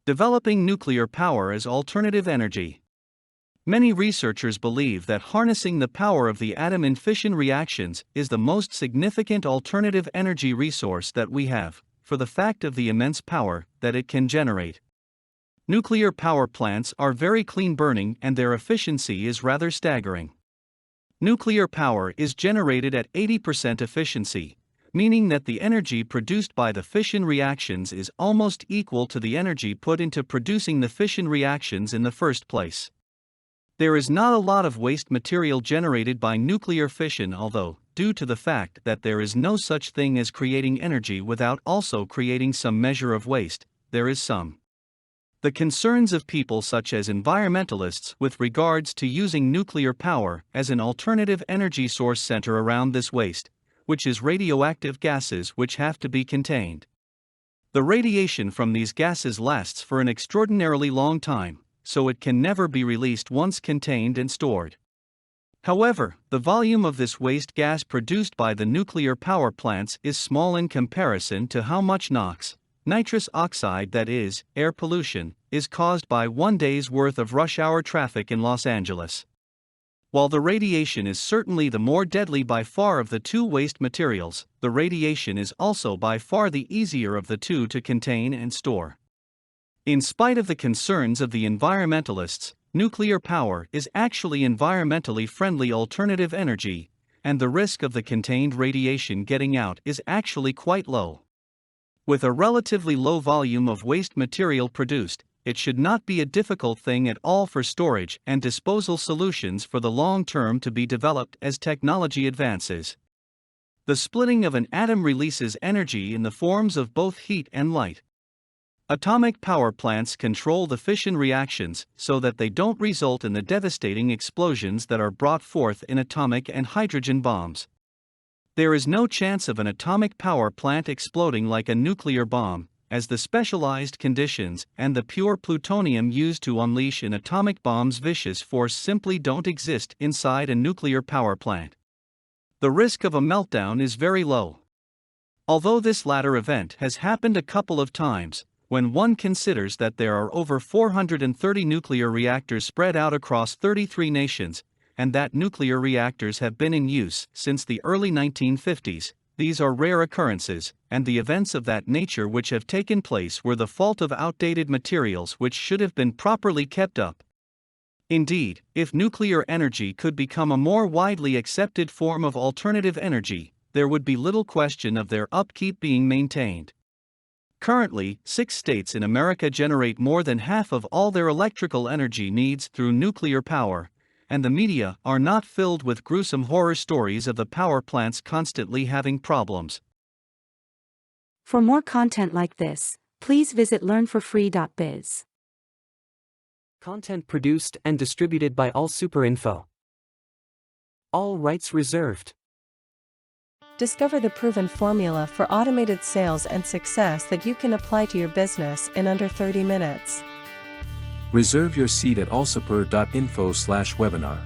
Developing nuclear power as alternative energy. Many researchers believe that harnessing the power of the atom in fission reactions is the most significant alternative energy resource that we have, for the fact of the immense power that it can generate. Nuclear power plants are very clean burning and their efficiency is rather staggering. Nuclear power is generated at 80% efficiency, meaning that the energy produced by the fission reactions is almost equal to the energy put into producing the fission reactions in the first place. There is not a lot of waste material generated by nuclear fission, although, due to the fact that there is no such thing as creating energy without also creating some measure of waste, there is some. The concerns of people such as environmentalists with regards to using nuclear power as an alternative energy source center around this waste, which is radioactive gases which have to be contained. The radiation from these gases lasts for an extraordinarily long time, so it can never be released once contained and stored. However, the volume of this waste gas produced by the nuclear power plants is small in comparison to how much NOx, nitrous oxide, that is, air pollution, is caused by one day's worth of rush hour traffic in Los Angeles. While the radiation is certainly the more deadly by far of the two waste materials, the radiation is also by far the easier of the two to contain and store. In spite of the concerns of the environmentalists, nuclear power is actually environmentally friendly alternative energy, and the risk of the contained radiation getting out is actually quite low. With a relatively low volume of waste material produced, it should not be a difficult thing at all for storage and disposal solutions for the long term to be developed as technology advances. The splitting of an atom releases energy in the forms of both heat and light. Atomic power plants control the fission reactions so that they don't result in the devastating explosions that are brought forth in atomic and hydrogen bombs. There is no chance of an atomic power plant exploding like a nuclear bomb, as the specialized conditions and the pure plutonium used to unleash an atomic bomb's vicious force simply don't exist inside a nuclear power plant. The risk of a meltdown is very low. Although this latter event has happened a couple of times, when one considers that there are over 430 nuclear reactors spread out across 33 nations, and that nuclear reactors have been in use since the early 1950s, these are rare occurrences, and the events of that nature which have taken place were the fault of outdated materials which should have been properly kept up. Indeed, if nuclear energy could become a more widely accepted form of alternative energy, there would be little question of their upkeep being maintained. Currently, 6 states in America generate more than half of all their electrical energy needs through nuclear power, and the media are not filled with gruesome horror stories of the power plants constantly having problems. For more content like this, please visit learnforfree.biz. Content produced and distributed by AllSuperInfo. All rights reserved. Discover the proven formula for automated sales and success that you can apply to your business in under 30 minutes. Reserve your seat at allsuper.info/webinar.